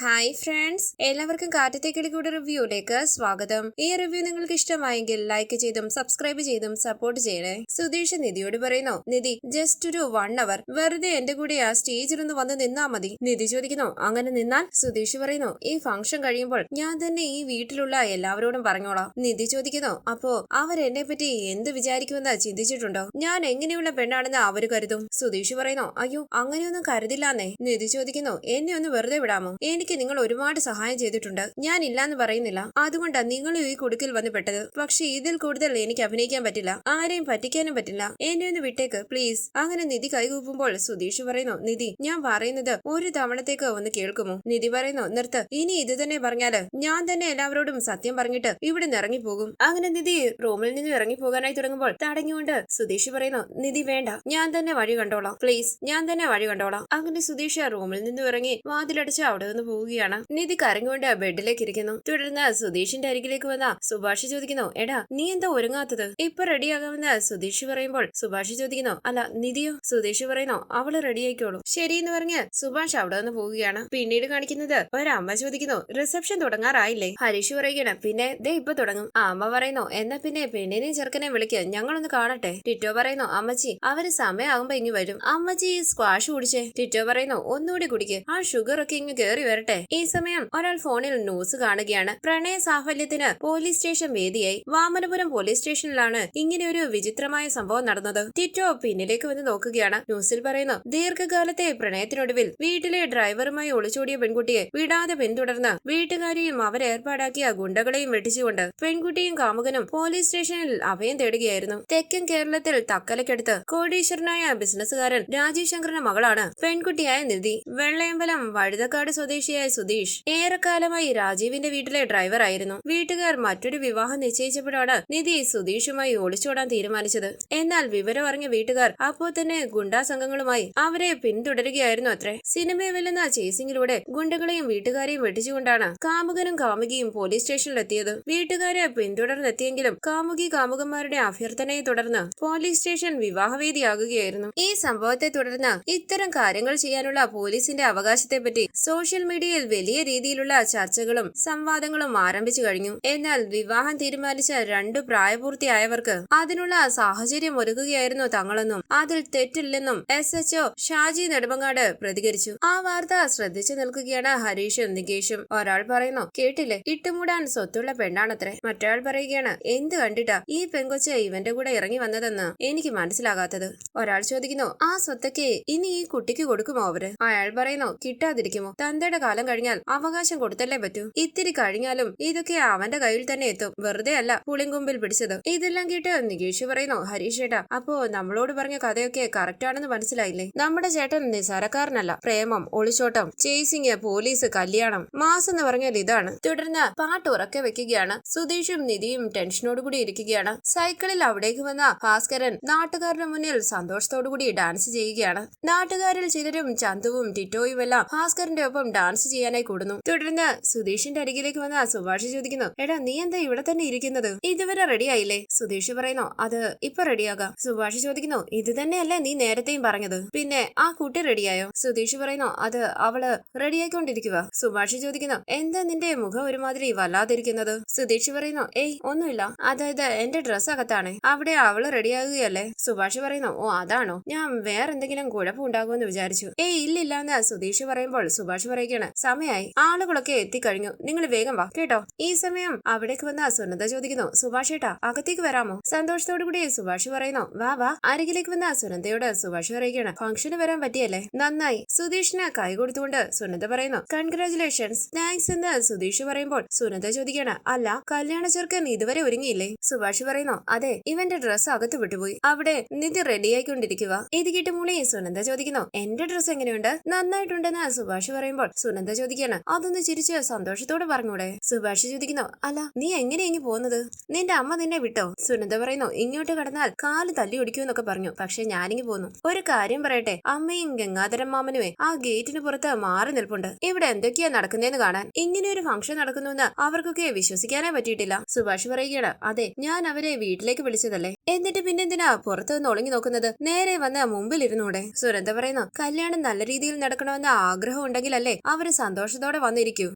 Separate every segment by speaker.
Speaker 1: Hi friends, എല്ലാവർക്കും കാറ്റത്തെ കിളിക്കൂടെ റിവ്യൂയിലേക്ക് സ്വാഗതം. ഈ റിവ്യൂ നിങ്ങൾക്ക് ഇഷ്ടമായെങ്കിൽ ലൈക്ക് ചെയ്തും സബ്സ്ക്രൈബ് ചെയ്തും സപ്പോർട്ട് ചെയ്യണേ. സുധീഷ് നിധിയോട് പറയുന്നു, നിധി ജസ്റ്റ് ഒരു 1 hour വെറുതെ എന്റെ കൂടെ ആ സ്റ്റേജിലൊന്ന് വന്ന് നിന്നാ മതി. നിധി ചോദിക്കുന്നു, അങ്ങനെ നിന്നാൽ? സുധീഷ് പറയുന്നു, ഈ ഫംഗ്ഷൻ കഴിയുമ്പോൾ ഞാൻ തന്നെ ഈ വീട്ടിലുള്ള എല്ലാവരോടും പറഞ്ഞോളാം. നിധി ചോദിക്കുന്നു, അപ്പോ അവരെന്നെ പറ്റി എന്ത് വിചാരിക്കുമെന്ന് ചിന്തിച്ചിട്ടുണ്ടോ? ഞാൻ എങ്ങനെയുള്ള പെണ്ണാണെന്ന് അവര് കരുതും. സുധീഷ് പറയുന്നു, അയ്യോ അങ്ങനെയൊന്നും കരുതില്ലാന്നേ. നിധി ചോദിക്കുന്നു, എന്നെ ഒന്ന് വെറുതെ വിടാമോ? എനിക്ക് നിങ്ങൾ ഒരുപാട് സഹായം ചെയ്തിട്ടുണ്ട്, ഞാൻ ഇല്ലാന്ന് പറയുന്നില്ല. അതുകൊണ്ടാ നിങ്ങൾ ഈ കുടുക്കിൽ വന്ന് പെട്ടത്. പക്ഷെ ഇതിൽ കൂടുതൽ എനിക്ക് അഭിനയിക്കാൻ പറ്റില്ല, ആരെയും പറ്റിക്കാനും പറ്റില്ല. എന്നെ ഒന്ന് വിട്ടേക്ക് പ്ലീസ്. അങ്ങനെ നിധി കൈകൂപ്പുമ്പോൾ സുധീഷ് പറയുന്നു, നിധി ഞാൻ പറയുന്നത് ഒരു തവണത്തേക്ക് ഒന്ന് കേൾക്കുമോ? നിധി പറയുന്നു, നിർത്ത്. ഇനി ഇത് തന്നെ പറഞ്ഞാല് ഞാൻ തന്നെ എല്ലാവരോടും സത്യം പറഞ്ഞിട്ട് ഇവിടെ നിന്ന് ഇറങ്ങിപ്പോകും. അങ്ങനെ നിധി റൂമിൽ നിന്ന് ഇറങ്ങി പോകാനായി തുടങ്ങുമ്പോൾ തടഞ്ഞുകൊണ്ട് സുധീഷ് പറയുന്നു, നിധി വേണ്ട, ഞാൻ തന്നെ വഴി കണ്ടോളാം പ്ലീസ്, ഞാൻ തന്നെ വഴി കണ്ടോളാം. അങ്ങനെ സുധീഷ് റൂമിൽ നിന്ന് ഇറങ്ങി വാതിലടച്ച് അവിടെ നിന്ന് പോവുകയാണ്. നിധി കരഞ്ഞുകൊണ്ട് ബെഡിലേക്ക് ഇരിക്കുന്നു. തുടർന്ന് സുധീഷിന്റെ അരികിലേക്ക് വന്ന സുഭാഷ് ചോദിക്കുന്നു, എടാ നീ എന്താ ഒരുങ്ങാത്തത്? ഇപ്പൊ റെഡിയാകാമെന്ന് സുധീഷ് പറയുമ്പോൾ സുഭാഷ് ചോദിക്കുന്നു, അല്ല നിധിയോ? സുധീഷ് പറയുന്നു, അവള് റെഡിയായിക്കോളൂ. ശരിയെന്ന് പറഞ്ഞ് സുഭാഷ് അവിടെ നിന്ന് പോവുകയാണ്. പിന്നീട് കാണിക്കുന്നത് ഒരമ്മ ചോദിക്കുന്നു, റിസപ്ഷൻ തുടങ്ങാറായില്ലേ? ഹരീഷ് പറയുകയാണ്, പിന്നെ ദേ ഇപ്പൊ തുടങ്ങും. അമ്മ പറയുന്നു, എന്നാ പിന്നെ പെണ്ണിനെയും ചെറുക്കനെയും വിളിക്ക്, ഞങ്ങളൊന്ന് കാണട്ടെ. ടിറ്റോ പറയുന്നു, അമ്മച്ചി അവര് സമയമാകുമ്പോ ഇങ്ങ് വരും. അമ്മച്ചി സ്ക്വാഷ് കുടിച്ചേ. ടിറ്റോ പറയുന്നു, ഒന്നുകൂടി കുടിക്ക്, ആ ഷുഗർ ഒക്കെ ഇങ്ങ് കേറി വരട്ടെ. ഈ സമയം ഒരാൾ ഫോണിൽ ന്യൂസ് കാണുകയാണ്. പ്രണയ സാഫല്യത്തിന് പോലീസ് സ്റ്റേഷൻ വേദിയായി. വാമനപുരം പോലീസ് സ്റ്റേഷനിലാണ് ഇങ്ങനെ ഒരു വിചിത്രമായ സംഭവം നടന്നത്. ടിറ്റോ പിന്നിലേക്ക് വന്ന് നോക്കുകയാണ്. ന്യൂസിൽ പറയുന്നു, ദീർഘകാലത്തെ പ്രണയത്തിനൊടുവിൽ വീട്ടിലെ ഡ്രൈവറുമായി ഒളിച്ചോടിയ പെൺകുട്ടിയെ വിടാതെ പിന്തുടർന്ന് വീട്ടുകാരെയും അവരേർപ്പാടാക്കിയ ഗുണ്ടകളെയും വെട്ടിച്ചുകൊണ്ട് പെൺകുട്ടിയും കാമുകനും പോലീസ് സ്റ്റേഷനിൽ അഭയം തേടുകയായിരുന്നു. തെക്കൻ കേരളത്തിൽ തക്കലയ്ക്കടുത്ത് കോടീശ്വരനായ ബിസിനസ്സുകാരൻ രാജീവ് ശങ്കറിന്റെ മകളാണ് പെൺകുട്ടിയായ നിധി. വെള്ളയമ്പലം വഴുതക്കാട് സ്വദേശിയായ സുധീഷ് ഏറെക്കാലമായി രാജീവിന്റെ വീട്ടിലെ ഡ്രൈവർ ആയിരുന്നു. വീട്ടുകാർ മറ്റൊരു വിവാഹം നിശ്ചയിച്ചപ്പോഴാണ് നിധി സുധീഷുമായി ഒളിച്ചോടാൻ തീരുമാനിച്ചത്. എന്നാൽ വിവരം അറിഞ്ഞ വീട്ടുകാർ അപ്പോൾ തന്നെ ഗുണ്ടാ സംഘങ്ങളുമായി അവരെ പിന്തുടരുകയായിരുന്നു അത്രേ. സിനിമയെ വെല്ലുന്ന ചേസിംഗിലൂടെ ഗുണ്ടകളെയും വീട്ടുകാരെയും വെട്ടിച്ചുകൊണ്ടാണ് കാമുകനും കാമുകിയും പോലീസ് സ്റ്റേഷനിലെത്തിയത്. വീട്ടുകാരെ പിന്തുടർന്നെത്തിയെങ്കിലും കാമുകന്മാരുടെ അഭ്യർത്ഥനയെ തുടർന്ന് പോലീസ് സ്റ്റേഷൻ വിവാഹവേദിയാകുകയായിരുന്നു. ഈ സംഭവത്തെ തുടർന്ന് ഇത്തരം കാര്യങ്ങൾ ചെയ്യാനുള്ള പോലീസിന്റെ അവകാശത്തെപ്പറ്റി സോഷ്യൽ മീഡിയയിൽ വലിയ രീതിയിലുള്ള ചർച്ചകളും സംവാദങ്ങളും ആരംഭിച്ചു കഴിഞ്ഞു. എന്നാൽ വിവാഹം തീരുമാനിച്ച 2 പ്രായപൂർത്തിയായവർക്ക് അതിനുള്ള സാഹചര്യം ഒരുക്കുകയായിരുന്നു തങ്ങളെന്നും അതിൽ തെറ്റില്ലെന്നും SHO ഷാജി നെടുമങ്ങാട് പ്രതികരിച്ചു. ആ വാർത്ത ശ്രദ്ധിച്ചു നിൽക്കുകയാണ് ഹരീഷും നികേഷും. ഒരാൾ പറയുന്നു, കേട്ടില്ലേ, ഇട്ടുമൂടാൻ സ്വത്തുള്ള പെണ്ണാണത്രേ. മറ്റൊരാൾ പറയുകയാണ്, എന്ത് കണ്ടിട്ടാ ഈ പെങ്കൊച്ച് ഇവന്റെ കൂടെ ഇറങ്ങി വന്നതെന്ന് എനിക്ക് മനസ്സിലാകാത്തത്. ഒരാൾ ചോദിക്കുന്നു, ആ സ്വത്തൊക്കെ ഇനി ഈ കുട്ടിക്ക് കൊടുക്കുമോ അവര്? അയാൾ പറയുന്നു, കിട്ടാതിരിക്കുമോ? തന്തയുടെ കാലം കഴിഞ്ഞാൽ അവകാശം കൊടുത്തല്ലേ പറ്റൂ. ഇത്തിരി കഴിഞ്ഞാലും ഇതൊക്കെ അവന്റെ കയ്യിൽ തന്നെ എത്തും, വെറുതെ അല്ല പുളിങ്കൊമ്പിൽ പിടിച്ചത്. ഇതെല്ലാം കേട്ട് നികേഷ് പറയുന്നു, ഹരീഷ് ചേട്ടാ, അപ്പോ നമ്മളോട് പറഞ്ഞ കഥയൊക്കെ കറക്റ്റ് ആണെന്ന് മനസ്സിലായില്ലേ? നമ്മുടെ ചേട്ടൻ നിസാരക്കാരനല്ല. പ്രേമം, ഒളിച്ചോട്ടം, ചേസിങ്, പോലീസ്, കല്യാണം, മാസ് എന്ന് പറഞ്ഞാൽ ഇതാണ്. തുടർന്ന് പാട്ട് ഉറക്കെ വെക്കുകയാണ്. സുധീഷും നിധിയും ടെൻഷനോടുകൂടി ഇരിക്കുകയാണ്. സൈക്കിളിൽ അവിടേക്ക് വന്ന ഭാസ്കരൻ നാട്ടുകാരുടെ മുന്നിൽ സന്തോഷത്തോടുകൂടി ഡാൻസ് ചെയ്യുകയാണ്. നാട്ടുകാരിൽ ചിലരും ചന്തുവും ടിറ്റോയും എല്ലാം ഭാസ്കരന്റെ ഒപ്പം ഡാൻസ് ചെയ്യാനായി കൂടുന്നു. തുടർന്ന് സുധീഷിന്റെ അരികിലേക്ക് വന്ന സുഭാഷ് ചോദിക്കുന്നു, എടാ നീ എന്താ ഇവിടെ തന്നെ ഇരിക്കുന്നത്? ഇതുവരെ റെഡിയായില്ലേ? സുധീഷ് പറയുന്നു, അത് ഇപ്പൊ റെഡിയാകാം. സുഭാഷ് ചോദിക്കുന്നു, ഇത് തന്നെയല്ലേ നീ നേരത്തെയും പറഞ്ഞത്? പിന്നെ ആ കുട്ടി റെഡിയായോ? സുധീഷ് പറയുന്നു, അത് അവള് റെഡിയായിക്കൊണ്ടിരിക്കുക. സുഭാഷ് ചോദിക്കുന്നു, എന്താ നിന്റെ മുഖം ഒരുമാതിരി വല്ലാതിരിക്കുന്നത്? സുധീഷ് പറയുന്നു, ഏയ് ഒന്നുമില്ല, അതായത് എന്റെ ഡ്രസ് അകത്താണ്, അവിടെ അവള് റെഡിയാകുകയല്ലേ. സുഭാഷ് പറയുന്നു, ഓ അതാണോ, ഞാൻ വേറെന്തെങ്കിലും കുഴപ്പമുണ്ടാകുമെന്ന് വിചാരിച്ചു. ഏയ് ഇല്ലില്ലാന്ന് സുധീഷ് പറയുമ്പോൾ സുഭാഷ് പറയുകയാണ്, സമയായി, ആളുകളൊക്കെ എത്തിക്കഴിഞ്ഞു, നിങ്ങൾ വേഗം വാ കേട്ടോ. ഈ സമയം അവിടേക്ക് വന്ന സുനന്ദ ചോദിക്കുന്നു, സുഭാഷ് ഏട്ടാ അകത്തേക്ക് വരാമോ? സന്തോഷത്തോടു കൂടി സുഭാഷ് പറയുന്നു, വാ വാ. അരികിലേക്ക് വന്ന സുനന്ദയോട് സുഭാഷ് പറയുകയാണ്, ഫംഗ്ഷന് വരാൻ പറ്റിയല്ലേ, നന്നായി. സുധീഷിന് കൈ കൊടുത്തുകൊണ്ട് സുനന്ദ പറയുന്നു, കൺഗ്രാചുലേഷൻസ്. താങ്ക്സ് എന്ന് സുധീഷ് പറയുമ്പോൾ സുനന്ദ ചോദിക്കുകയാണ്, അല്ല കല്യാണ ചെറുക്കൻ ഇതുവരെ ഒരുങ്ങിയില്ലേ? സുഭാഷ് പറയുന്നു, അതെ, ഇവന്റെ ഡ്രസ്സ് അകത്ത് വിട്ടുപോയി, അവിടെ നിധി റെഡിയായിക്കൊണ്ടിരിക്കുക. ഇത് കിട്ടുമൂളി സുനന്ദ ചോദിക്കുന്നു, എന്റെ ഡ്രസ്സ് എങ്ങനെയുണ്ട്? നന്നായിട്ടുണ്ടെന്ന് സുഭാഷ് പറയുമ്പോൾ സുനന്ദ ചോദിക്കുകയാണ്, അതൊന്ന് ചിരിച്ച് സന്തോഷത്തോടെ പറഞ്ഞൂടെ? സുഭാഷ് ചോദിക്കുന്നു, അല്ല നീ എങ്ങനെ ഇങ്ങി പോകുന്നത്? നിന്റെ അമ്മ നിന്നെ വിട്ടോ? സുനന്ദ പറയുന്നു, ഇങ്ങോട്ട് കടന്നാൽ കാല് തല്ലി ഒടിക്കുമെന്നൊക്കെ പറഞ്ഞു, പക്ഷെ ഞാനിങ്ങി പോന്നു. ഒരു കാര്യം പറയട്ടെ, അമ്മയും ഗംഗാധരൻ മാമനുമേ ആ ഗേറ്റിന് പുറത്ത് മാറി നിൽപ്പുണ്ട്, ഇവിടെ എന്തൊക്കെയാ നടക്കുന്നതെന്ന് കാണാൻ. ഇങ്ങനെ ഒരു ഫംഗ്ഷൻ നടക്കുന്നുവെന്ന് അവർക്കൊക്കെ വിശ്വസിക്കാനേ പറ്റിയിട്ടില്ല. സുഭാഷ് പറയുകയാണ്, അതെ, ഞാൻ അവരെ വീട്ടിലേക്ക് വിളിച്ചതല്ലേ, എന്നിട്ട് പിന്നെന്തിനാ പുറത്തു നിന്ന് ഒളിഞ്ഞു നോക്കുന്നത്? നേരെ വന്ന് മുമ്പിൽ ഇരുന്നൂടെ? സുനന്ദ പറയുന്നു, കല്യാണം നല്ല രീതിയിൽ നടക്കണമെന്ന ആഗ്രഹം ഉണ്ടെങ്കിലല്ലേ അവർ ഒരു സന്തോഷത്തോടെ വന്നിരിക്കൂ.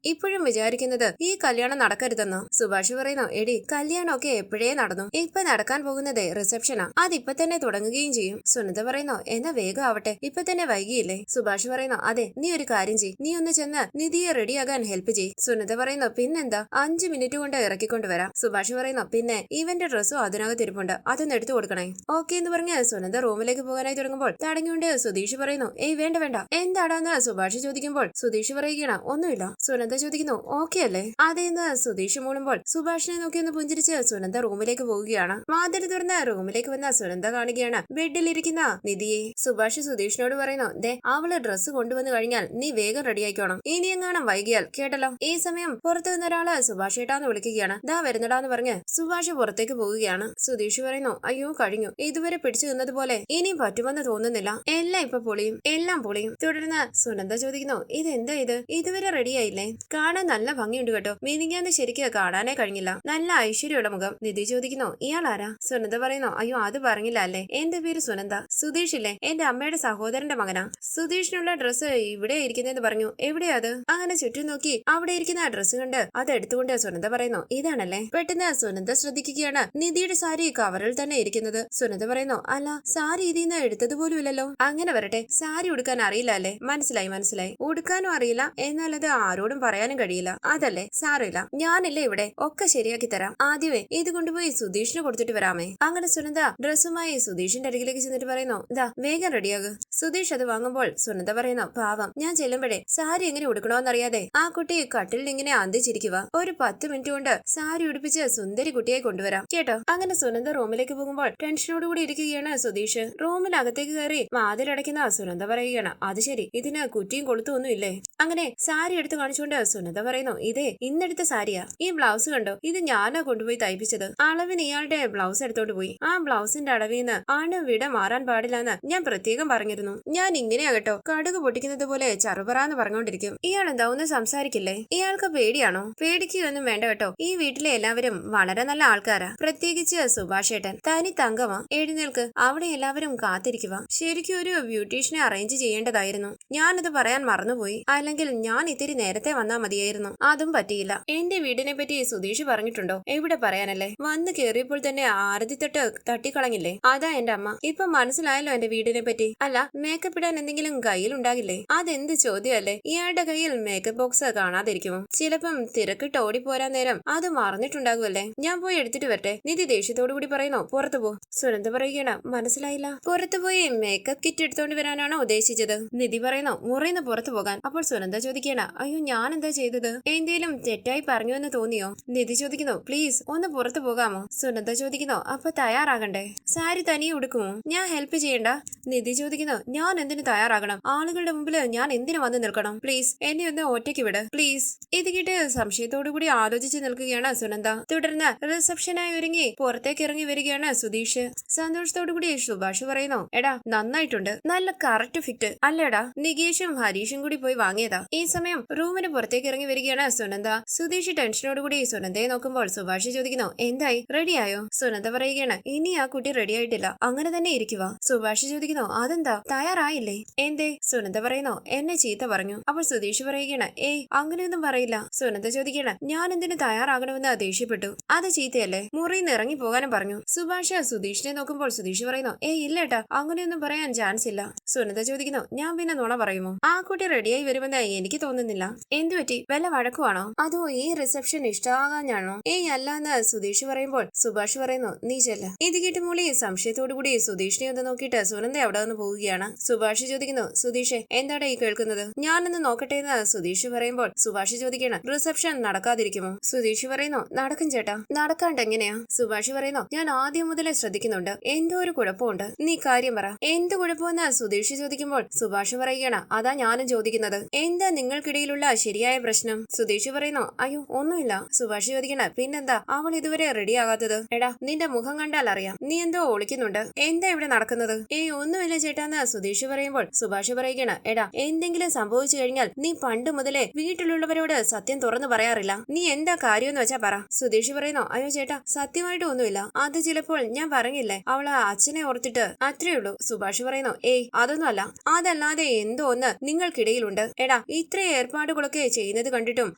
Speaker 1: ഇപ്പോഴും വിചാരിക്കുന്നത് ഈ കല്യാണം നടക്കരുതെന്നോ? സുഭാഷ് പറയുന്നു, എടി കല്യാണമൊക്കെ എപ്പോഴേ നടന്നു. ഇപ്പൊ നടക്കാൻ പോകുന്നത് റിസപ്ഷനാ. അതിപ്പോ തന്നെ തുടങ്ങുകയും ചെയ്യും. സുനന്ദ പറയുന്നു, എന്നാ വേഗം ആവട്ടെ, ഇപ്പൊ തന്നെ വൈകിയില്ലേ? സുഭാഷ് പറയുന്നു, അതെ, നീ ഒരു കാര്യം ചെയ്യ്, നീ ഒന്ന് ചെന്ന് നിധിയെ റെഡിയാകാൻ ഹെൽപ്പ് ചെയ്യ്. സുനന്ദ പറയുന്നു, പിന്നെന്താ, 5 മിനിറ്റ് കൊണ്ട് ഇറക്കിക്കൊണ്ടുവരാം. സുഭാഷ് പറയുന്നു, പിന്നെ ഇവന്റെ ഡ്രസ്സും അതിനകത്ത് ഇരിപ്പുണ്ട്, അതൊന്ന് എടുത്തു കൊടുക്കണേ. ഓക്കെ എന്ന് പറഞ്ഞ് സുനന്ദ റൂമിലേക്ക് പോകാനായി തുടങ്ങുമ്പോൾ തടഞ്ഞുകൊണ്ട് സുധീഷ് പറയുന്നു, ഏയ് വേണ്ട വേണ്ട. എന്താടാന്ന് സുഭാഷ് ചോദിക്കുമ്പോൾ സുധീഷ് പറയുകയാണ്, ഒന്നുമില്ല. സുനന്ദ ചോദിക്കുന്നു, ഓക്കെ അല്ലേ? അതേന്ന് സുധീഷ് മൂളുമ്പോൾ സുഭാഷിനെ നോക്കി ഒന്ന് പുഞ്ചിരിച്ച് സുനന്ദ റൂമിലേക്ക് പോവുകയാണ്. വാതിൽ തുറന്ന് റൂമിലേക്ക് വന്ന സുനന്ദ കാണുകയാണ് ബെഡിലിരിക്കുന്ന നിധിയെ. സുഭാഷ് സുധീഷിനോട് പറയുന്നു, ദേ അവള് ഡ്രസ്സ് കൊണ്ടുവന്നു കഴിഞ്ഞാൽ നീ വേഗം റെഡി ആയിക്കോണം. ഇനി എങ്ങാനും വൈകിയാൽ കേട്ടല്ലോ. ഈ സമയം പുറത്തു നിന്ന ഒരാള് സുഭാഷ് ഏട്ടാന്ന് വിളിക്കുകയാണ്. ദാ വരുന്നടാന്ന് പറഞ്ഞ് സുഭാഷ് പുറത്തേക്ക് പോവുകയാണ്. സുധീഷ് പറയുന്നു, അയ്യോ കഴിഞ്ഞു, ഇതുവരെ പിടിച്ചു നിന്നതുപോലെ ഇനിയും പറ്റുമെന്ന് തോന്നുന്നില്ല. എല്ലാം ഇപ്പൊ പൊളിയും, എല്ലാം പൊളിയും. തുടർന്ന് സുനന്ദ ചോദിക്കുന്നു, ഇതെന്താ ഇത്, ഇതുവരെ റെഡിയായില്ലേ? കാണാൻ നല്ല ഭംഗിയുണ്ട് കേട്ടോ. മിനിങ്ങാന്ന് ശരിക്ക് കാണാനേ കഴിഞ്ഞില്ല, നല്ല ഐശ്വര്യമുള്ള മുഖം. നിധി ചോദിക്കുന്നു, ഇയാൾ ആരാ? സുനന്ദ പറയുന്നു, അയ്യോ അത് പറഞ്ഞില്ല അല്ലേ, എന്റെ പേര് സുനന്ദ. സുധീഷ് ഇല്ലേ, എന്റെ അമ്മയുടെ സഹോദരന്റെ മകനാ. സുധീഷിനുള്ള ഡ്രസ്സ് ഇവിടെ ഇരിക്കുന്നെന്ന് പറഞ്ഞു. എവിടെയാ അത്? അങ്ങനെ ചുറ്റും നോക്കി അവിടെ ഇരിക്കുന്ന ആ ഡ്രസ്സ് കണ്ട് അത് എടുത്തുകൊണ്ട് സുനന്ദ പറയുന്നു, ഇതാണല്ലേ? പെട്ടെന്ന് സുനന്ദ ശ്രദ്ധിക്കുകയാണ് നിധിയുടെ സാരി കവറിൽ തന്നെ ഇരിക്കുന്നത്. സുനന്ദ പറയുന്നു, അല്ല സാരി ഇതിന്ന് എടുത്തത് പോലും ഇല്ലല്ലോ. അങ്ങനെ വരട്ടെ, സാരി ഉടുക്കാൻ അറിയില്ല അല്ലേ? മനസ്സിലായി മനസ്സിലായി, ഉടുക്കാനും അറിയില്ല, എന്നാൽ അത് ആരോടും പറയാനും കഴിയില്ല, അതല്ലേ? സാരമില്ല, ഞാനല്ലേ ഇവിടെ, ഒക്കെ ശരിയാക്കി തരാം. ആദ്യമേ ഇത് കൊണ്ടുപോയി സുധീഷിന് കൊടുത്തിട്ട് വരാമേ. അങ്ങനെ സുനന്ദ ഡ്രസ്സുമായി സുധീഷിന്റെ അരികിലേക്ക് ചെന്നിട്ട് പറയുന്നു, ഇതാ വേഗം റെഡിയാകു. സുധീഷ് അത് വാങ്ങുമ്പോൾ സുനന്ദ പറയുന്നു, പാവം, ഞാൻ ചെല്ലുമ്പോഴേ സാരി എങ്ങനെ ഉടുക്കണോന്നറിയാതെ ആ കുട്ടി കട്ടിലിൽ ഇങ്ങനെ അന്തിച്ചിരിക്കുക. ഒരു 10 മിനിറ്റ് കൊണ്ട് സാരി ഉടുപ്പിച്ച് സുന്ദരി കുട്ടിയെ കൊണ്ടുവരാം കേട്ടോ. അങ്ങനെ സുനന്ദ റൂമിലേക്ക് പോകുമ്പോൾ ടെൻഷനോടുകൂടി ഇരിക്കുകയാണ് സുധീഷ്. റൂമിനകത്തേക്ക് കയറി വാതിലടയ്ക്കുന്ന സുനന്ദ പറയുകയാണ്, അത് ശരി, ഇതിന് കുറ്റിയും കൊളുത്തൊന്നും ഇല്ലേ? അങ്ങനെ സാരി എടുത്ത് കാണിച്ചുകൊണ്ട് സുനന്ദ പറയുന്നു, ഇതേ ഇന്നെടുത്ത സാരിയാ. ഈ ബ്ലൗസ് കണ്ടോ, ഇത് ഞാനാ കൊണ്ടുപോയി തയ്പ്പിച്ചത്. അളവിന് ഇയാളുടെ ബ്ലൗസ് എടുത്തോണ്ട് പോയി. ആ ബ്ലൗസിന്റെ അളവിന്ന് ആണ് വിട മാറാൻ പാടില്ലെന്ന് ഞാൻ പ്രത്യേകം പറഞ്ഞിരുന്നു. ഞാൻ ഇങ്ങനെയാ കേട്ടോ, കടുക് പൊട്ടിക്കുന്നത് പോലെ ചറുപറാന്ന് പറഞ്ഞോണ്ടിരിക്കും. ഇയാൾ എന്താ ഒന്ന് സംസാരിക്കില്ലേ? ഇയാൾക്ക് പേടിയാണോ? പേടിക്കുകയൊന്നും വേണ്ട കേട്ടോ, ഈ വീട്ടിലെ എല്ലാവരും വളരെ നല്ല ആൾക്കാരാ, പ്രത്യേകിച്ച് സുഭാഷ് ഏട്ടൻ. തനി തങ്കമാ. എഴുന്നേൽക്ക്, അവിടെ എല്ലാവരും കാത്തിരിക്കുക. ശരിക്കും ഒരു ബ്യൂട്ടീഷ്യനെ അറേഞ്ച് ചെയ്യേണ്ടതായിരുന്നു. ഞാനത് പറയാൻ മറന്നുപോയി, അല്ലെങ്കിൽ ഞാൻ ഇത്തിരി നേരത്തെ വന്നാ മതിയായിരുന്നു. അതും പറ്റിയില്ല. എന്റെ വീടിനെ പറ്റി സുധീഷ് പറഞ്ഞിട്ടുണ്ടോ? എവിടെ പറയാനല്ലേ, വന്ന് കേറിയപ്പോൾ തന്നെ ആരതിത്തൊട്ട് തട്ടിക്കളഞ്ഞില്ലേ? അതാ എന്റെ അമ്മ. ഇപ്പൊ മനസ്സിലായല്ലോ എന്റെ വീടിനെ പറ്റി. അല്ല, മേക്കപ്പ് ഇടാൻ എന്തെങ്കിലും കയ്യിൽ ഉണ്ടാകില്ലേ? അതെന്ത് ചോദ്യമല്ലേ? ഇയാളുടെ കയ്യിൽ മേക്കപ്പ് ബോക്സ് കാണാതിരിക്കുമോ? ചിലപ്പം തിരക്കിട്ട് ഓടിപ്പോരാൻ നേരം അത് മറന്നിട്ടുണ്ടാകുമല്ലേ? ഞാൻ പോയി എടുത്തിട്ട് വരട്ടെ. നിധി ദേഷ്യത്തോടു കൂടി പറയുന്നു, പുറത്തു പോ. സുനന്ദ പറയുകയാണ്, മനസ്സിലായില്ല. പുറത്തു പോയി മേക്കപ്പ് കിറ്റ് എടുത്തോണ്ട് വരാനാണോ ഉദ്ദേശിച്ചത്? നിധി പറയുന്നു, മുറിന്ന് പുറത്തു പോകാൻ. അപ്പോൾ സുനന്ദ ചോദിക്കുകയാണ്, അയ്യോ ഞാൻ എന്താ ചെയ്തത്? എന്തേലും തെറ്റായി പറഞ്ഞു എന്ന് തോന്നിയോ? നിധി ചോദിക്കുന്നു, പ്ലീസ് ഒന്ന് പുറത്തു പോകാമോ? സുനന്ദ ചോദിക്കുന്നു, അപ്പൊ തയ്യാറാകണ്ടേ? സാരി തനിയെ ഉടുക്കുമോ? ഞാൻ ഹെൽപ്പ് ചെയ്യണ്ട? നിധി ചോദിക്കുന്നു, ഞാൻ എന്തിനു തയ്യാറാകണം? ആളുകളുടെ മുമ്പിൽ ഞാൻ എന്തിനു വന്ന് നിൽക്കണം? പ്ലീസ് എന്നെ ഒന്ന് ഒറ്റയ്ക്ക് വിട് പ്ലീസ്. ഇത് കേട്ട് സംശയത്തോടു കൂടി ആലോചിച്ച് നിൽക്കുകയാണ് സുനന്ദ. തുടർന്ന് റിസപ്ഷനായി ഒരുങ്ങി പുറത്തേക്ക് ഇറങ്ങി വരികയാണ് സുധീഷ്. സന്തോഷത്തോടു കൂടി സുഭാഷ് പറയുന്നു, എടാ നന്നായിട്ടുണ്ട്, നല്ല കറക്റ്റ് ഫിറ്റ് അല്ലേടാ? നികേഷും ഹരീഷും കൂടി പോയി വാങ്ങിയതാ. ഈ സമയം റൂമിന് പുറത്തേക്ക് ഇറങ്ങി വരികയാണ് സുനന്ദ. സുധീഷ് ടെൻഷനോടുകൂടി സുനന്ദയെ നോക്കുമ്പോൾ സുഭാഷ് ചോദിക്കുന്നു, എന്തായി, റെഡിയായോ? സുനന്ദ പറയുകയാണ്, ഇനി ആ കുട്ടി റെഡി ആയിട്ടില്ല, അങ്ങനെ തന്നെ ഇരിക്കുക. സുഭാഷ് ചോദിക്കുന്നു, അതെന്താ തയ്യാറായില്ലേ? എന്തേ? സുനന്ദ പറയുന്നു, എന്നെ ചീത്ത പറഞ്ഞു. അപ്പോൾ സുധീഷ് പറയുകയാണ്, ഏയ് അങ്ങനെയൊന്നും പറയില്ല. സുനന്ദ ചോദിക്കുകയാണ്, ഞാൻ എന്തിനു തയ്യാറാകണമെന്ന് ദേഷ്യപ്പെട്ടു? അത് ചീത്തയല്ലേ? മുറിയിൽ നിന്ന് ഇറങ്ങി പോകാനും പറഞ്ഞു. സുഭാഷ് സുധീഷിനെ നോക്കുമ്പോൾ സുധീഷ് പറയുന്നു, ഏയ് ഇല്ലേട്ടാ, അങ്ങനെയൊന്നും പറയാൻ ചാൻസ് ഇല്ല. സുനന്ദ ചോദിക്കുന്നു, ഞാൻ പിന്നെ നുണ പറയുമോ? ആ കുട്ടി റെഡിയായി വരുമെന്ന് എനിക്ക് തോന്നുന്നില്ല. എന്തുപറ്റി, വല്ല വഴക്കുവാണോ? അതോ ഈ റിസപ്ഷൻ ഇഷ്ടമാകാഞ്ഞാണോ? ഏയ് അല്ലാന്ന് സുധീഷ് പറയുമ്പോൾ സുഭാഷ് പറയുന്നു, നീ ചെല്ല. ഇത് കേട്ട് മൂളി സംശയത്തോടു കൂടി സുധീഷിനെ ഒന്ന് നോക്കിയിട്ട് സുനന്ദ അവിടെ നിന്ന് പോവുകയാണ്. സുഭാഷ് ചോദിക്കുന്നു, സുധീഷേ എന്താണ് ഈ കേൾക്കുന്നത്? ഞാനൊന്ന് നോക്കട്ടെ എന്ന് സുധീഷ് പറയുമ്പോൾ സുഭാഷ് ചോദിക്കണം, റിസപ്ഷൻ നടക്കാതിരിക്കുമോ? സുധീഷ് പറയുന്നു, നടക്കും ചേട്ടാ. നടക്കാണ്ട് എങ്ങനെയാ? സുഭാഷ് പറയുന്നു, ഞാൻ ആദ്യം മുതലേ ശ്രദ്ധിക്കുന്നുണ്ട്, എന്തോ ഒരു കുഴപ്പമുണ്ട്. നീ കാര്യം പറ, എന്ത് കുഴപ്പമെന്ന് സുധീഷ് ചോദിക്കുമ്പോൾ സുഭാഷ് പറയുകയാണ്, അതാ ഞാനും ചോദിക്കുന്നത്, എന്താ നിങ്ങൾക്കിടയിലുള്ള ശരിയായ പ്രശ്നം? സുധീഷ് പറയുന്നു, അയ്യോ ഒന്നുമില്ല. സുഭാഷ് ചോദിക്കണ, പിന്നെന്താ അവൾ ഇതുവരെ റെഡി ആകാത്തത്? എടാ നിന്റെ മുഖം കണ്ടാൽ അറിയാം, നീ എന്തോ ഒളിക്കുന്നുണ്ട്. എന്താ ഇവിടെ നടക്കുന്നത്? ഏയ് ഒന്നുമില്ല ചേട്ടാന്ന് സുധീഷ് പറയുമ്പോൾ സുഭാഷ് പറയുകയാണ്, എടാ എന്തെങ്കിലും സംഭവിച്ചു കഴിഞ്ഞാൽ നീ പണ്ട് മുതലേ വീട്ടിലുള്ളവരോട് സത്യം തുറന്നു പറയാറില്ല. നീ എന്താ കാര്യമെന്ന് വെച്ചാ പറ. സുധീഷ് പറയുന്നു, അയ്യോ ചേട്ടാ സത്യമായിട്ട് ഒന്നുമില്ല, അത് ചിലപ്പോൾ ഞാൻ പറഞ്ഞില്ലേ അവള് അച്ഛനെ ഓർത്തിട്ട്, അത്രേ ഉള്ളൂ. സുഭാഷ് പറയുന്നു, ഏയ് അതൊന്നും അല്ല, അതല്ലാതെ എന്തോ ഒന്ന് നിങ്ങൾക്കിടയിലുണ്ട്. എടാ ഇത്ര ഏർപ്പാടുകളൊക്കെ ചെയ്യുന്നത് കണ്ടിട്ടും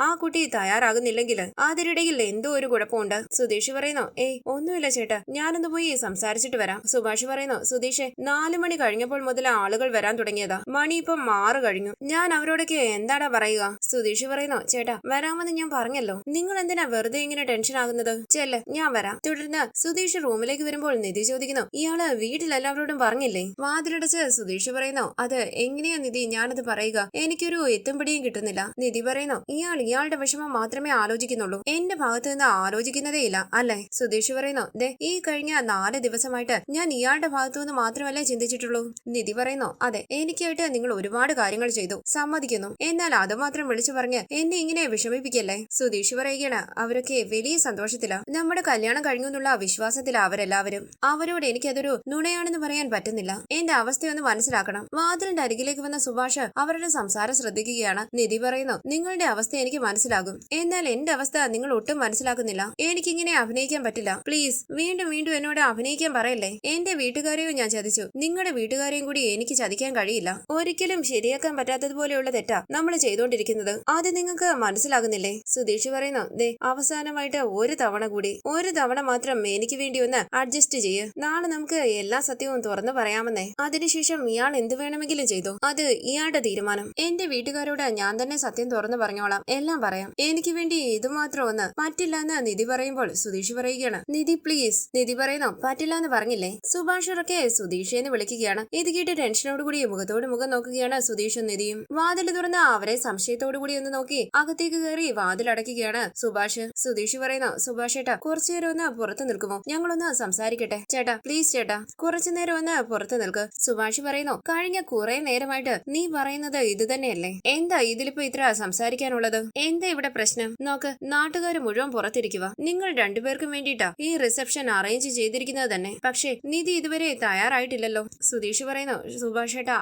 Speaker 1: ആ കുട്ടി തയ്യാറാകുന്നില്ലെങ്കിൽ അതിനിടയിൽ എന്തോ ഒരു കുഴപ്പമുണ്ട്. സുധീഷ് പറയുന്നു, ഏയ് ഒന്നുമില്ല ചേട്ടാ, ഞാനൊന്ന് പോയി സംസാരിച്ചിട്ട് വരാം. സുഭാഷ് പറയുന്നു, സുധീഷ് 4 മണി കഴിഞ്ഞപ്പോൾ മുതൽ ആളുകൾ വരാൻ തുടങ്ങിയതാ. മണി ഇപ്പം 6 കഴിഞ്ഞു. ഞാൻ അവരോടൊക്കെ എന്താടാ പറയുക? സുധീഷ് പറയുന്നു, ചേട്ടാ വരാമെന്ന് ഞാൻ പറഞ്ഞല്ലോ, നിങ്ങൾ എന്തിനാ വെറുതെ ഇങ്ങനെ ടെൻഷൻ ആകുന്നത്? ചെല്ല്, ഞാൻ വരാം. തുടർന്ന് സുധീഷ് റൂമിലേക്ക് വരുമ്പോൾ നിധി ചോദിക്കുന്നു, ഇയാള് വീട്ടിലെല്ലാവരോടും പറഞ്ഞില്ലേ? വാതിലടച്ച് സുധീഷ് പറയുന്നു, അത് എങ്ങനെയാ നിധി ഞാനത് പറയുക? എനിക്കൊരു എത്തും പിടിയും കിട്ടുന്നില്ല. നിധി പറയുന്നു, ഇയാളുടെ വിഷമം മാത്രമേ ആലോചിക്കുന്നുള്ളൂ, എന്റെ ഭാഗത്ത് നിന്ന് ആലോചിക്കുന്നതേ ഇല്ല അല്ലെ? സുധീഷ് പറയുന്നു, ദേ ഈ കഴിഞ്ഞ 4 ദിവസമായിട്ട് ഞാൻ ഇയാളുടെ ഭാഗത്തുനിന്ന് മാത്രമല്ലേ ചിന്തിച്ചിട്ടുള്ളൂ. നിധി പറയുന്നു, അതെ, എനിക്കായിട്ട് നിങ്ങൾ ഒരുപാട് കാര്യങ്ങൾ ചെയ്തു, സമ്മതിക്കുന്നു. എന്നാൽ അതുമാത്രം വിളിച്ചു പറഞ്ഞ് എന്നെ ഇങ്ങനെ വിഷമിപ്പിക്കല്ലേ? സുധീഷ് പറയുകയാണ്, അവരൊക്കെ വലിയ സന്തോഷത്തിലാ, നമ്മുടെ കല്യാണം കഴിഞ്ഞു എന്നുള്ള വിശ്വാസത്തിലാ അവരെല്ലാവരും. അവരോട് എനിക്കതൊരു നുണയാണെന്ന് പറയാൻ പറ്റുന്നില്ല. എന്റെ അവസ്ഥയൊന്ന് മനസ്സിലാക്കണം. വാതിലിന്റെ അരികിലേക്ക് വന്ന സുഭാഷ് അവരുടെ സംസാരം ശ്രദ്ധിക്കുകയാണ്. നിധി പറയുന്നു, നിങ്ങളുടെ അവസ്ഥ എനിക്ക് മനസ്സിലാകും, എന്നാൽ എന്റെ അവസ്ഥ നിങ്ങൾ ഒട്ടും മനസ്സിലാക്കുന്നില്ല. എനിക്കിങ്ങനെ അഭിനയിക്കാൻ പറ്റില്ല. പ്ലീസ് വീണ്ടും വീണ്ടും എന്നോട് അഭിനയിക്കാൻ പറയല്ലേ. എന്റെ വീട്ടുകാരെയും ഞാൻ ചതിച്ചു, നിങ്ങളുടെ വീട്ടുകാരെയും കൂടി എനിക്ക് ചതിക്കാൻ കഴിയില്ല. ഒരിക്കലും ശരിയാക്കാൻ പറ്റാത്തതുപോലെയുള്ള തെറ്റാ നമ്മൾ ചെയ്തുകൊണ്ടിരിക്കുന്നത്. അത് നിങ്ങൾക്ക് മനസ്സിലാകുന്നില്ലേ? സുധീഷ് പറയുന്നു, ദേ അവസാനമായിട്ട് ഒരു തവണ മാത്രം എനിക്ക് വേണ്ടി ഒന്ന് അഡ്ജസ്റ്റ് ചെയ്യ്. നാളെ നമുക്ക് എല്ലാ സത്യവും തുറന്നു പറയാമെന്നേ. അതിനുശേഷം ഇയാൾ എന്ത് വേണമെങ്കിലും ചെയ്തു, അത് ഇയാളുടെ തീരുമാനം. എന്റെ വീട്ടുകാരോട് ഞാൻ തന്നെ സത്യം തുറന്നു പറഞ്ഞോളാം, എല്ലാം പറയാം. എനിക്ക് വേണ്ടി ഇതുമാത്രം ഒന്ന് പറ്റില്ല എന്ന് നിധി പറയുമ്പോൾ സുധീഷ് പറയുകയാണ്, നിധി പ്ലീസ്. നിധി പറയുന്നു, പറ്റില്ല എന്ന് പറഞ്ഞില്ലേ? സുഭാഷ് ഉറക്കെ സുധീഷെന്ന് വിളിക്കുകയാണ്. ഇത് കേട്ട് ടെൻഷനോടുകൂടി മുഖത്തോട് മുഖം നോക്കുകയാണ് സുധീഷും നിധിയും. വാതിൽ തുറന്ന് അവരെ സംശയത്തോടുകൂടി ഒന്ന് നോക്കി അകത്തേക്ക് കയറി വാതിൽ അടയ്ക്കുകയാണ് സുഭാഷ്. സുധീഷ് പറയുന്നു, സുഭാഷ് ചേട്ടാ കുറച്ചു നേരം ഒന്ന് പുറത്ത് നിൽക്കുമോ? ഞങ്ങളൊന്ന് സംസാരിക്കട്ടെ. ചേട്ടാ പ്ലീസ് ചേട്ടാ, കുറച്ചു നേരം ഒന്ന് പുറത്ത് നിൽക്ക്. സുഭാഷ് പറയുന്നു, കഴിഞ്ഞ കുറെ നേരമായിട്ട് നീ പറയുന്നത് ഇത് തന്നെയല്ലേ? എന്താ ഇതിലിപ്പോ ഇത്ര സംസാരിക്കാനുള്ളത്? എന്താ ഇവിടെ പ്രശ്നം? നോക്ക്, നാട്ടുകാർ മുഴുവൻ പുറത്തിരിക്കുക. നിങ്ങൾ രണ്ടുപേർക്കും വേണ്ടിയിട്ടാ ഈ റിസപ്ഷൻ അറേഞ്ച് ചെയ്തിരിക്കുന്നത് തന്നെ. പക്ഷേ നിധി ഇതുവരെ തയ്യാറായിട്ടില്ലല്ലോ. സുധീഷ് പറയുന്നു, സുഭാഷ് ചേട്ടാ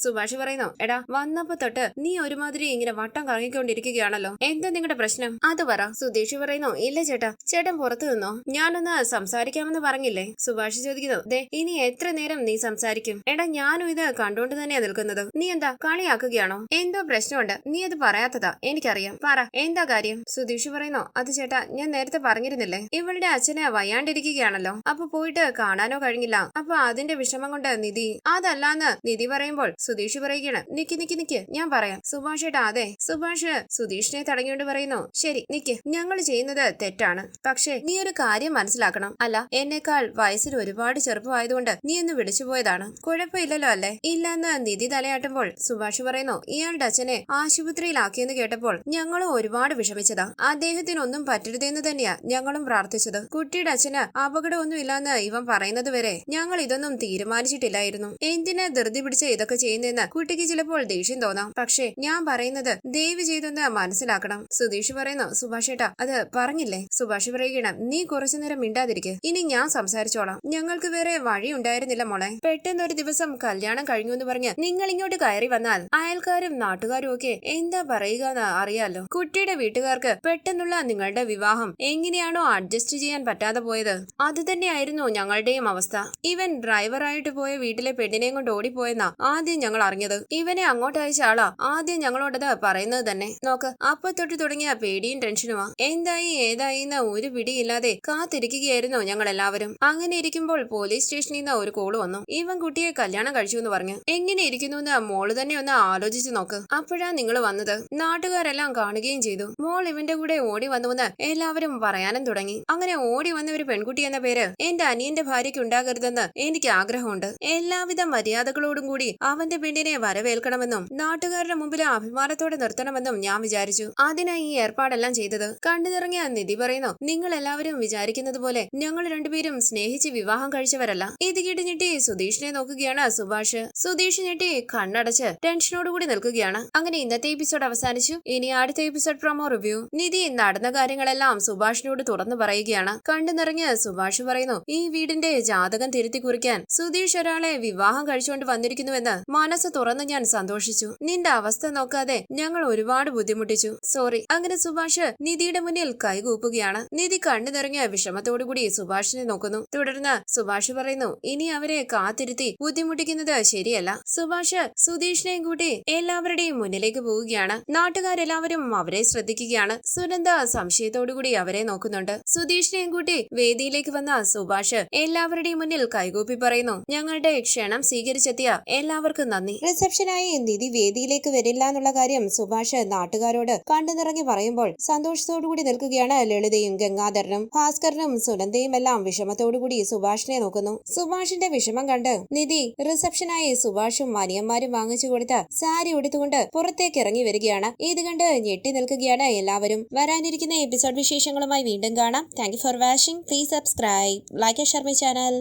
Speaker 1: സുഭാഷ് പറയുന്നു, എടാ വന്നപ്പോ തൊട്ട് നീ ഒരുമാതിരി ഇങ്ങനെ വട്ടം കറങ്ങിക്കൊണ്ടിരിക്കുകയാണല്ലോ, എന്താ നിങ്ങളുടെ പ്രശ്നം? അത് പറ. സുധീഷ് പറയുന്നു, ഇല്ല ചേട്ടാ, ചേട്ടൻ പുറത്തു നിന്നോ, ഞാനൊന്ന് സംസാരിക്കാമെന്ന് പറഞ്ഞില്ലേ? സുഭാഷ് ചോദിക്കുന്നു, ദേ ഇനി എത്ര നേരം നീ സംസാരിക്കും? എടാ ഞാനും ഇത് കണ്ടുകൊണ്ട് തന്നെയാ നിൽക്കുന്നത്, നീ എന്താ കളിയാക്കുകയാണോ? എന്തോ പ്രശ്നമുണ്ട്, നീ അത് പറയാത്തതാ എനിക്കറിയാം, പറ എന്താ കാര്യം? സുധീഷ് പറയുന്നു, അത് ചേട്ടാ ഞാൻ നേരത്തെ പറഞ്ഞിരുന്നില്ലേ, ഇവളുടെ അച്ഛനെ വയ്യാണ്ടിരിക്കുകയാണല്ലോ, അപ്പൊ പോയിട്ട് കാണാനോ കഴിഞ്ഞില്ല, അപ്പൊ അതിന്റെ വിഷമം കൊണ്ട് നിധി. അതല്ലാന്ന് നിധി പറയുമ്പോൾ സുധീഷ് പറയുകയാണ്, നിക്ക് ഞാൻ പറയാം. സുഭാഷ് ചേട്ടാ അതെ. സുഭാഷ് സുധീഷിനെ തടഞ്ഞുകൊണ്ട് പറയുന്നു, ശരി നിക്ക്, ഞങ്ങൾ ചെയ്യുന്നത് തെറ്റാണ്, പക്ഷെ നീ ഒരു കാര്യം മനസ്സിലാക്കണം. അല്ല എന്നേക്കാൾ വയസ്സിൽ ഒരുപാട് ചെറുപ്പമായതുകൊണ്ട് നീ ഒന്ന് വിളിച്ചു പോയതാണ്, കുഴപ്പമില്ലല്ലോ അല്ലേ? ഇല്ലെന്ന് നിധി തലയാട്ടുമ്പോൾ സുഭാഷ് പറയുന്നു, ഇയാളുടെ അച്ഛനെ ആശുപത്രിയിലാക്കിയെന്ന് കേട്ടപ്പോൾ ഞങ്ങളും ഒരുപാട് വിഷമിച്ചതാ. അദ്ദേഹത്തിനൊന്നും പറ്റരുതെന്ന് തന്നെയാ ഞങ്ങളും പ്രാർത്ഥിച്ചത്. കുട്ടിയുടെ അച്ഛന് അപകടമൊന്നും ഇല്ലാന്ന് ഇവൻ പറയുന്നത് വരെ ഞങ്ങൾ ഇതൊന്നും തീരുമാനിച്ചിട്ടില്ലായിരുന്നു. എന്തിനാ ധൃതി പിടിച്ച് ഇതൊക്കെ ചെയ്യുന്നതെന്ന് കുട്ടിക്ക് ചിലപ്പോൾ ദേഷ്യം തോന്നാം, പക്ഷേ ഞാൻ പറയുന്നത് ദയവ് ചെയ്തൊന്ന് മനസ്സിലാക്കണം. സുധീഷ് പറയുന്നു, സുഭാഷ് ഏട്ടാ അത് പറഞ്ഞില്ലേ? സുഭാഷ് പറയുകയാണ്, നീ കുറച്ചു നേരം മിണ്ടാതിരിക്കെ, ഇനി ഞാൻ സംസാരിച്ചോളാം. ഞങ്ങൾക്ക് വേറെ വഴി ഉണ്ടായിരുന്നില്ല മോളെ. പെട്ടെന്ന് ഒരു ദിവസം കല്യാണം കഴിഞ്ഞു എന്ന് പറഞ്ഞ് നിങ്ങൾ ഇങ്ങോട്ട് കയറി വന്നാൽ അയൽക്കാരും നാട്ടുകാരും ഒക്കെ എന്താ പറയുക എന്ന് അറിയാലോ. കുട്ടിയുടെ വീട്ടുകാർക്ക് പെട്ടെന്നുള്ള നിങ്ങളുടെ വിവാഹം എങ്ങനെയാണോ അഡ്ജസ്റ്റ് ചെയ്യാൻ പറ്റാതെ പോയത്, അത് തന്നെയായിരുന്നു ഞങ്ങളുടെയും അവസ്ഥ. ഇവൻ ഡ്രൈവറായിട്ട് പോയ വീട്ടിലെ പെണ്ണിനെയും കൊണ്ട് ഓടിപ്പോയെന്നാ ആദ്യം ഞങ്ങൾ അറിഞ്ഞത്. ഇവനെ അങ്ങോട്ട് അയച്ച ആളാ ആദ്യം ഞങ്ങളോടത് പറയുന്നത് തന്നെ. നോക്ക്, അപ്പൊ തൊട്ട് തുടങ്ങിയ പേടിയും ടെൻഷനുമാ. എന്തായി ഏതായി എന്ന് ഒരു പിടിയില്ലാതെ കാത്തിരിക്കുകയായിരുന്നു ഞങ്ങൾ എല്ലാവരും. അങ്ങനെ ഇരിക്കുമ്പോൾ പോലീസ് സ്റ്റേഷനിൽ നിന്ന് ഒരു കോള് വന്നു. ഇവൻ കുട്ടിയെ കല്യാണം കഴിച്ചു എന്ന് പറഞ്ഞു. എങ്ങനെ ഇരിക്കുന്നു എന്ന് മോള് തന്നെ ഒന്ന് ആലോചിച്ച് നോക്ക്. അപ്പോഴാ നിങ്ങൾ വന്നത്. നാട്ടുകാരെല്ലാം കാണുകയും ചെയ്തു. മോൾ ഇവന്റെ കൂടെ ഓടി വന്നുവെന്ന് എല്ലാവരും പറയാനും തുടങ്ങി. അങ്ങനെ ഓടി വന്ന ഒരു പെൺകുട്ടി എന്ന പേര് എന്റെ അനിയന്റെ ഭാര്യയ്ക്ക് ഉണ്ടാകരുതെന്ന് എനിക്ക് ആഗ്രഹമുണ്ട്. എല്ലാവിധ മര്യാദകളോടും കൂടി അവന്റെ പെണ്ണിനെ വരവേൽക്കണമെന്നും നാട്ടുകാരുടെ മുമ്പിൽ അഭിമാനത്തോടെ നിർത്തണമെന്നും ഞാൻ വിചാരിച്ചു. അതിനായി ഈ ഏർപ്പാടെല്ലാം ചെയ്തത്. കണ്ടു നിറങ്ങിയ നിധി പറയുന്നു, നിങ്ങൾ എല്ലാവരും വിചാരിക്കുന്നത് പോലെ ഞങ്ങൾ രണ്ടുപേരും സ്നേഹിച്ച് വിവാഹം കഴിച്ചവരല്ല. ഇത് കേട്ട് ഞെട്ടി സുധീഷിനെ നോക്കുകയാണ് സുഭാഷ്. സുധീഷ് ഞെട്ടി കണ്ണടച്ച് ടെൻഷനോടുകൂടി നിൽക്കുകയാണ്. അങ്ങനെ ഇന്നത്തെ എപ്പിസോഡ് അവസാനിച്ചു. ഇനി അടുത്ത എപ്പിസോഡ് പ്രൊമോ റിവ്യൂ. നിധി നടന്ന കാര്യങ്ങളെല്ലാം സുഭാഷിനോട് തുറന്നു പറയുകയാണ്. കണ്ടു നിറഞ്ഞ് സുഭാഷ് പറയുന്നു, ഈ വീടിന്റെ ജാതകം തിരുത്തി കുറിക്കാൻ സുധീഷ് ഒരാളെ വിവാഹം കഴിച്ചുകൊണ്ട് വന്നിരിക്കുന്നുവെന്ന് മനസ്സ് തുറന്ന് ഞാൻ സന്തോഷിച്ചു. നിന്റെ അവസ്ഥ നോക്കാതെ ഞങ്ങൾ ഒരുപാട് ബുദ്ധിമുട്ടിച്ചു, സോറി. അങ്ങനെ സുഭാഷ് നിധിയുടെ മുന്നിൽ കൈകൂപ്പുകയാണ്. നിധി കണ്ണു നിറഞ്ഞ വിഷമത്തോടുകൂടി സുഭാഷിനെ നോക്കുന്നു. തുടർന്ന് സുഭാഷ് പറയുന്നു, ഇനി അവരെ കാത്തിരുത്തി ബുദ്ധിമുട്ടിക്കുന്നത് ശരിയല്ല. സുഭാഷ് സുധീഷിനെയും കൂട്ടി എല്ലാ എല്ലാവരുടെയും മുന്നിലേക്ക് പോവുകയാണ്. നാട്ടുകാരെല്ലാവരും അവരെ ശ്രദ്ധിക്കുകയാണ്. സുനന്ദ സംശയത്തോടുകൂടി അവരെ നോക്കുന്നുണ്ട്. സുധീഷിനെയും കൂട്ടി വേദിയിലേക്ക് വന്ന സുഭാഷ് എല്ലാവരുടെയും മുന്നിൽ കൈകൂപ്പി പറയുന്നു, ഞങ്ങളുടെ ക്ഷണം സ്വീകരിച്ചെത്തിയ എല്ലാവർക്കും നന്ദി. റിസപ്ഷനായി നിധി വേദിയിലേക്ക് വരില്ല എന്നുള്ള കാര്യം സുഭാഷ് നാട്ടുകാരോട് കണ്ടു നിറങ്ങി പറയുമ്പോൾ സന്തോഷത്തോടുകൂടി നിൽക്കുകയാണ് ലളിതയും ഗംഗാധരനും ഭാസ്കരനും സുനന്ദയും എല്ലാം വിഷമത്തോടുകൂടി സുഭാഷിനെ നോക്കുന്നു. സുഭാഷിന്റെ വിഷമം കണ്ട് നിധി റിസപ്ഷനായി സുഭാഷും അനിയന്മാരും വാങ്ങിച്ചു കൊടുത്ത സാരി ഉടുത്തുകൊണ്ട് പുറത്തേക്ക് ഇറങ്ങി വരികയാണ്. ഇത് കണ്ട് ഞെട്ടി നിൽക്കുകയാണ് എല്ലാവരും. വരാനിരിക്കുന്ന എപ്പിസോഡ് വിശേഷങ്ങളുമായി വീണ്ടും കാണാം. Thank you for watching. Please subscribe, like and share my channel.